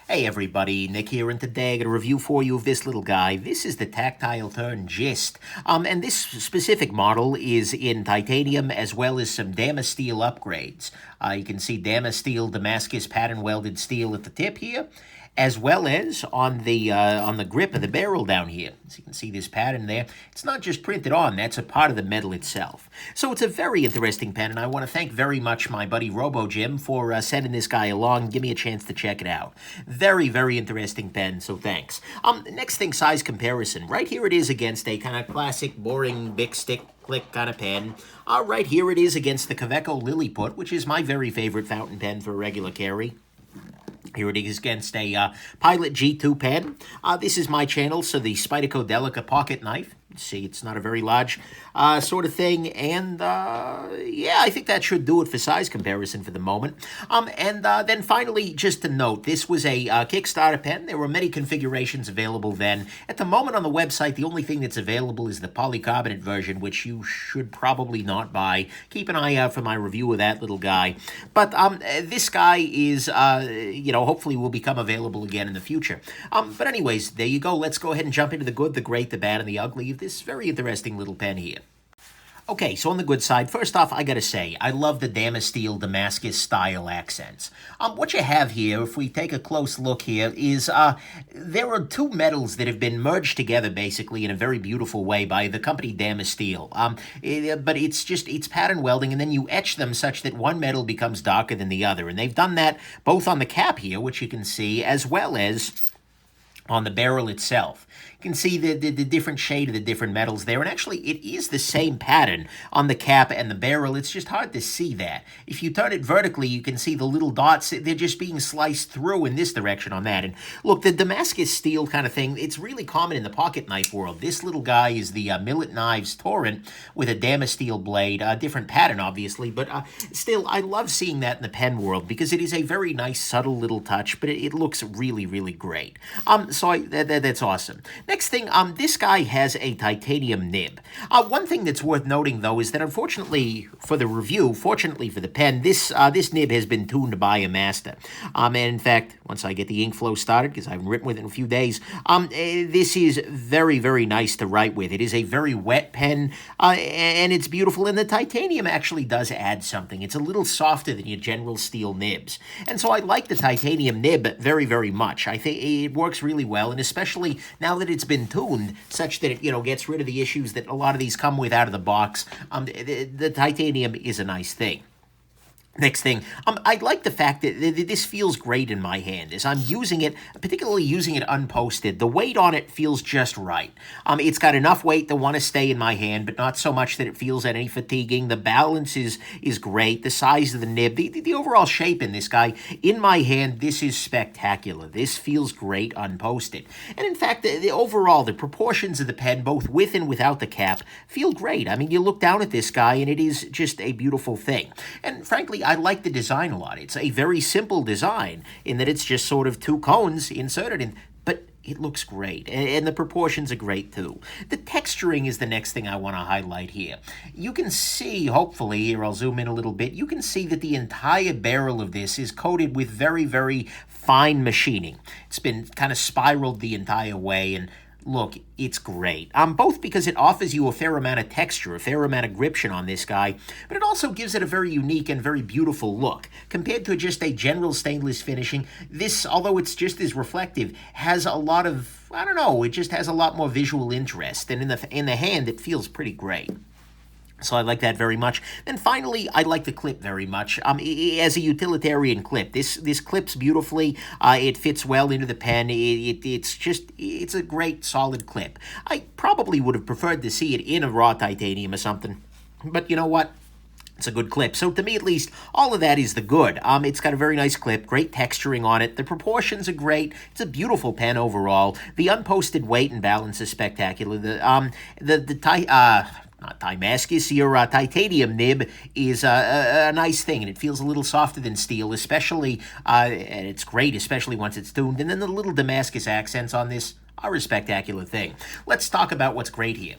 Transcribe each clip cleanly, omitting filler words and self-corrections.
Hey everybody, Nick here, and today I got a review for you of this little guy. This is the Tactile Turn Gist, and this specific model is in titanium as well as some Damasteel upgrades. You can see Damasteel Damascus pattern welded steel at the tip here, as well as on the grip of the barrel down here. So you can see this pattern there. It's not just printed on, that's a part of the metal itself. So it's a very interesting pen, and I want to thank very much my buddy Robo Jim for sending this guy along and give me a chance to check it out. Very, very interesting pen, so thanks. Next thing, size comparison. Right here it is against a kind of classic, boring, big stick click kind of pen. Right here it is against the Kaweco Lilliput, which is my very favorite fountain pen for regular carry. Here it is against a Pilot G2 pen. This is my channel, so the Spyderco Delica pocket knife. See, it's not a very large sort of thing, and yeah, I think that should do it for size comparison for the moment. Then finally, just to note, this was a Kickstarter pen. There were many configurations available then. At the moment on the website, the only thing that's available is the polycarbonate version, which you should probably not buy. Keep an eye out for my review of that little guy. But this guy is, hopefully will become available again in the future. But anyways, there you go. Let's go ahead and jump into the good, the great, the bad, and the ugly of this very interesting little pen here. Okay, so on the good side, first off, I gotta say, I love the Damasteel Damascus style accents. What you have here, if we take a close look here, is there are two metals that have been merged together, basically, in a very beautiful way by the company Damasteel. But it's pattern welding, and then you etch them such that one metal becomes darker than the other. And they've done that both on the cap here, which you can see, as well as on the barrel itself. You can see the different shade of the different metals there, and actually it is the same pattern on the cap and the barrel. It's just hard to see that. If you turn it vertically, you can see the little dots. They're just being sliced through in this direction on that. And look, the Damascus steel kind of thing, it's really common in the pocket knife world. This little guy is the Millet Knives Torrent with a Damasteel blade, a different pattern obviously, but still I love seeing that in the pen world because it is a very nice subtle little touch, but it looks really, really great. So that's awesome. Next thing, this guy has a titanium nib. One thing that's worth noting, though, is that unfortunately for the review, fortunately for the pen, this nib has been tuned by a master. And in fact, once I get the ink flow started, because I haven't written with it in a few days, this is very, very nice to write with. It is a very wet pen, and it's beautiful, and the titanium actually does add something. It's a little softer than your general steel nibs. And so I like the titanium nib very, very much. I think it works really well, and especially now that it's been tuned such that it, gets rid of the issues that a lot of these come with out of the box. The titanium is a nice thing. Next thing, I like the fact that this feels great in my hand. As I'm using it, particularly using it unposted, the weight on it feels just right. It's got enough weight to want to stay in my hand, but not so much that it feels any fatiguing. The balance is great. The size of the nib, the overall shape in this guy, in my hand, this is spectacular. This feels great unposted. And in fact, the overall, the proportions of the pen, both with and without the cap, feel great. I mean, you look down at this guy, and it is just a beautiful thing. And frankly, I like the design a lot. It's a very simple design in that it's just sort of two cones inserted in, but it looks great, and the proportions are great too. The texturing is the next thing I want to highlight here. You can see, hopefully, here I'll zoom in a little bit, you can see that the entire barrel of this is coated with very, very fine machining. It's been kind of spiraled the entire way, and look, it's great. Both because it offers you a fair amount of texture, a fair amount of gription on this guy, but it also gives it a very unique and very beautiful look. Compared to just a general stainless finishing, this, although it's just as reflective, has a lot of, I don't know, it just has a lot more visual interest, and in the hand, it feels pretty great. So I like that very much. Then finally, I like the clip very much. As a utilitarian clip, this clips beautifully. It fits well into the pen. It's a great solid clip. I probably would have preferred to see it in a raw titanium or something, but you know what? It's a good clip. So to me, at least, all of that is the good. It's got a very nice clip, great texturing on it. The proportions are great. It's a beautiful pen overall. The unposted weight and balance is spectacular. Not Damascus, your titanium nib is a nice thing, and it feels a little softer than steel, especially, and it's great, especially once it's tuned. And then the little Damascus accents on this are a spectacular thing. Let's talk about what's great here.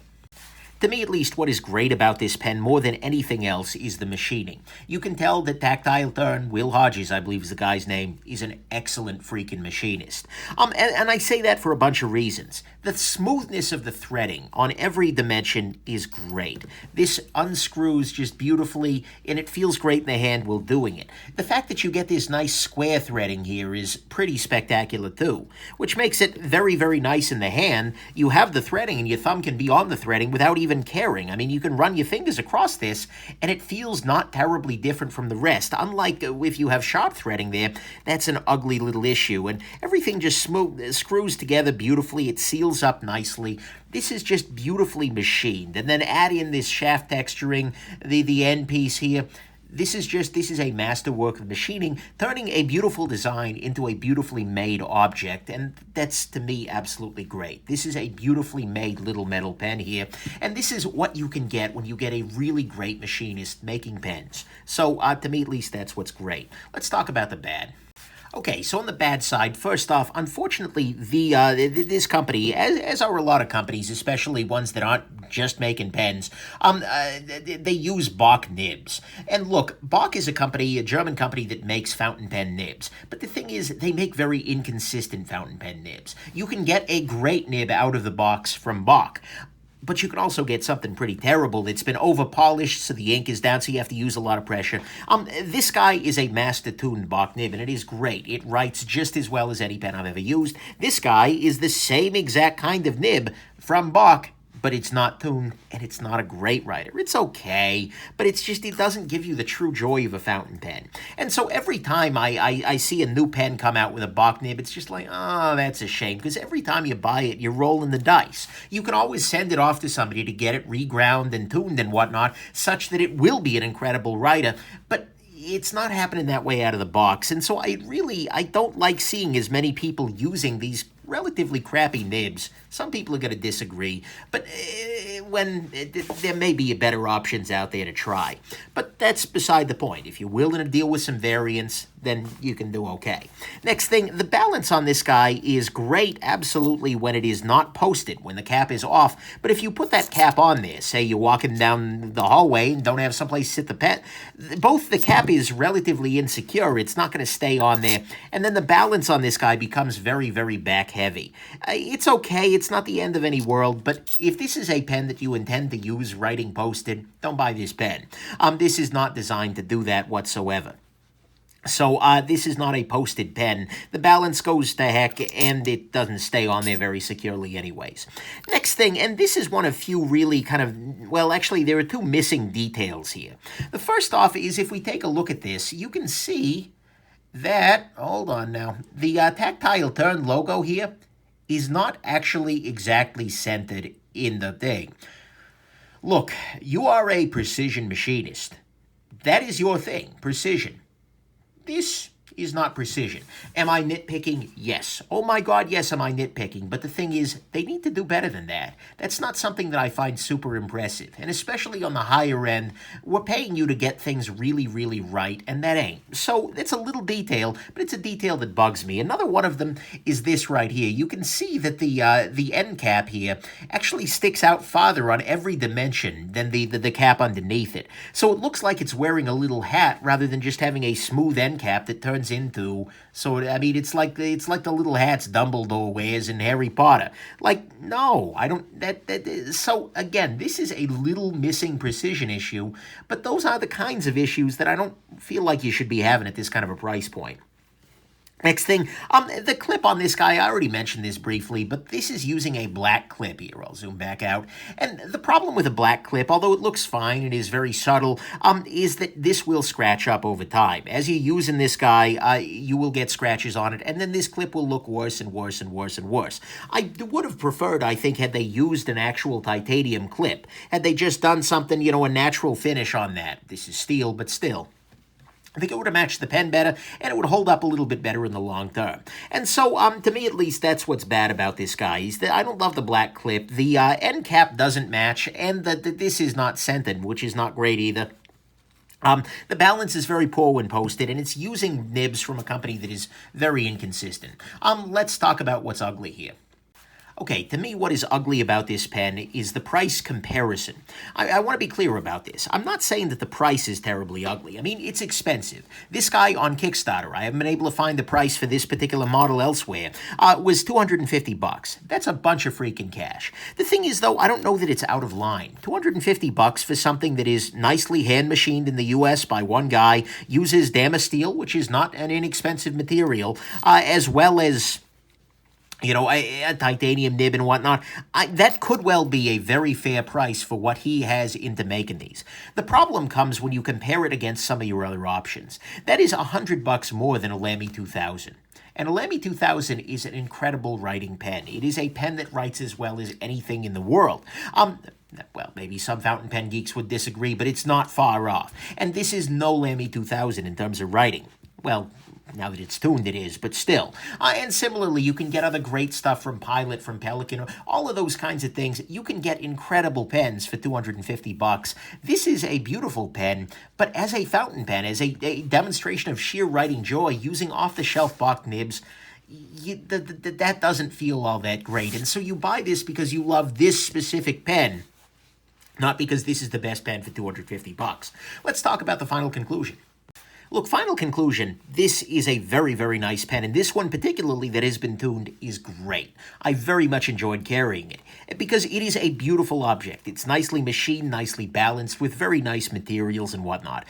To me, at least, what is great about this pen more than anything else is the machining. You can tell that Tactile Turn, Will Hodges, I believe is the guy's name, is an excellent freaking machinist. And I say that for a bunch of reasons. The smoothness of the threading on every dimension is great. This unscrews just beautifully, and it feels great in the hand while doing it. The fact that you get this nice square threading here is pretty spectacular too, which makes it very, very nice in the hand. You have the threading, and your thumb can be on the threading without even caring. I mean, you can run your fingers across this, and it feels not terribly different from the rest. Unlike if you have sharp threading there, that's an ugly little issue, and everything just screws together beautifully. It seals up nicely. This is just beautifully machined. And then add in this shaft texturing, the end piece here. This is a masterwork of machining, turning a beautiful design into a beautifully made object, and that's, to me, absolutely great. This is a beautifully made little metal pen here, and this is what you can get when you get a really great machinist making pens. So, to me, at least, that's what's great. Let's talk about the bad. Okay, so on the bad side, first off, unfortunately, this company, as are a lot of companies, especially ones that aren't just making pens, they use Bock nibs. And look, Bock is a German company that makes fountain pen nibs. But the thing is, they make very inconsistent fountain pen nibs. You can get a great nib out of the box from Bock, but you can also get something pretty terrible that's been over-polished, so the ink is down, so you have to use a lot of pressure. This guy is a master-tuned Bock nib, and it is great. It writes just as well as any pen I've ever used. This guy is the same exact kind of nib from Bock, but it's not tuned, and it's not a great writer. It's okay, but it doesn't give you the true joy of a fountain pen. And so every time I see a new pen come out with a Bock nib, it's just like, oh, that's a shame, because every time you buy it, you're rolling the dice. You can always send it off to somebody to get it reground and tuned and whatnot, such that it will be an incredible writer, but it's not happening that way out of the box. And so I don't like seeing as many people using these relatively crappy nibs. Some people are going to disagree, but there may be better options out there to try. But that's beside the point. If you're willing to deal with some variants, then you can do okay. Next thing, the balance on this guy is great, absolutely, when it is not posted, when the cap is off. But if you put that cap on there, say you're walking down the hallway and don't have someplace to sit the pen, both the cap is relatively insecure. It's not going to stay on there. And then the balance on this guy becomes very, very back heavy. It's okay. It's not the end of any world, but if this is a pen that you intend to use writing posted, don't buy this pen. This is not designed to do that whatsoever. So this is not a posted pen. The balance goes to heck, and it doesn't stay on there very securely anyways. Next thing, and this is one of few really well, actually, there are two missing details here. The first off is, if we take a look at this, you can see that, hold on now, the Tactile Turn logo here is not actually exactly centered in the thing. Look, you are a precision machinist. That is your thing, precision. This is not precision. Am I nitpicking? Yes. Oh my God, yes, am I nitpicking? But the thing is, they need to do better than that. That's not something that I find super impressive. And especially on the higher end, we're paying you to get things really, really right, and that ain't. So it's a little detail, but it's a detail that bugs me. Another one of them is this right here. You can see that the end cap here actually sticks out farther on every dimension than the cap underneath it. So it looks like it's wearing a little hat rather than just having a smooth end cap that turns into, so I mean, it's like the little hats Dumbledore wears in Harry Potter. Like, no, I don't, so again, this is a little missing precision issue, but those are the kinds of issues that I don't feel like you should be having at this kind of a price point. Next thing, the clip on this guy, I already mentioned this briefly, but this is using a black clip here. I'll zoom back out. And the problem with a black clip, although it looks fine and is very subtle, is that this will scratch up over time. As you're using this guy, you will get scratches on it, and then this clip will look worse and worse and worse and worse. I would have preferred, I think, had they used an actual titanium clip. Had they just done something, you know, a natural finish on that. This is steel, but still. I think it would have matched the pen better, and it would hold up a little bit better in the long term. And so, to me at least, that's what's bad about this guy, is that I don't love the black clip. The end cap doesn't match, and this is not centered, which is not great either. The balance is very poor when posted, and it's using nibs from a company that is very inconsistent. Let's talk about what's ugly here. Okay, to me, what is ugly about this pen is the price comparison. I want to be clear about this. I'm not saying that the price is terribly ugly. I mean, it's expensive. This guy on Kickstarter, I haven't been able to find the price for this particular model elsewhere, was $250. That's a bunch of freaking cash. The thing is, though, I don't know that it's out of line. $250 for something that is nicely hand machined in the U.S. by one guy, uses Damasteel, which is not an inexpensive material, as well as a titanium nib and whatnot. That could well be a very fair price for what he has into making these. The problem comes when you compare it against some of your other options. That is $100 more than a Lamy 2000. And a Lamy 2000 is an incredible writing pen. It is a pen that writes as well as anything in the world. Well, maybe some fountain pen geeks would disagree, but it's not far off. And this is no Lamy 2000 in terms of writing. Well, now that it's tuned, it is, but still. And similarly, you can get other great stuff from Pilot, from Pelican, all of those kinds of things. You can get incredible pens for $250. This is a beautiful pen, but as a fountain pen, as a demonstration of sheer writing joy, using off-the-shelf Bach nibs, that doesn't feel all that great. And so you buy this because you love this specific pen, not because this is the best pen for $250. Let's talk about the final conclusion. Look, final conclusion, this is a very, very nice pen, and this one particularly that has been tuned is great. I very much enjoyed carrying it, because it is a beautiful object. It's nicely machined, nicely balanced, with very nice materials and whatnot.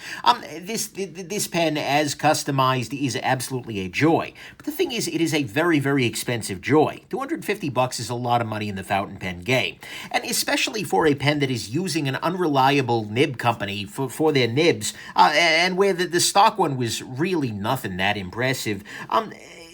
This pen, as customized, is absolutely a joy. But the thing is, it is a very, very expensive joy. $250 is a lot of money in the fountain pen game, and especially for a pen that is using an unreliable nib company for their nibs, and where the stock one was really nothing that impressive.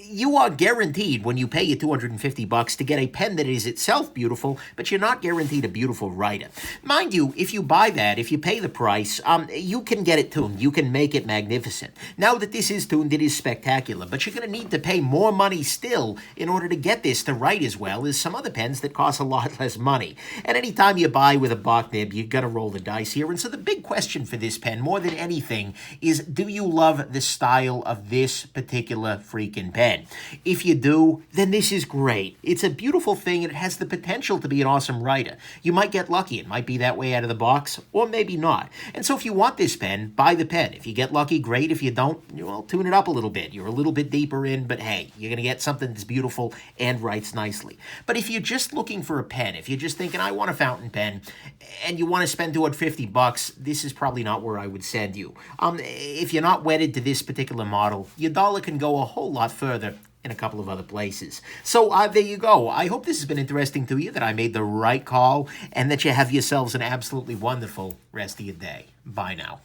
You are guaranteed when you pay your $250 to get a pen that is itself beautiful, but you're not guaranteed a beautiful writer. Mind you, if you buy that, if you pay the price, you can get it tuned. You can make it magnificent. Now that this is tuned, it is spectacular, but you're going to need to pay more money still in order to get this to write as well as some other pens that cost a lot less money. And anytime you buy with a Bach nib, you're going to roll the dice here. And so the big question for this pen, more than anything, is do you love the style of this particular freaking pen? If you do, then this is great. It's a beautiful thing, and it has the potential to be an awesome writer. You might get lucky. It might be that way out of the box, or maybe not. And so if you want this pen, buy the pen. If you get lucky, great. If you don't, well, tune it up a little bit. You're a little bit deeper in, but hey, you're going to get something that's beautiful and writes nicely. But if you're just looking for a pen, if you're just thinking, I want a fountain pen, and you want to spend $250, this is probably not where I would send you. If you're not wedded to this particular model, your dollar can go a whole lot further in a couple of other places. So there you go. I hope this has been interesting to you, that I made the right call, and that you have yourselves an absolutely wonderful rest of your day. Bye now.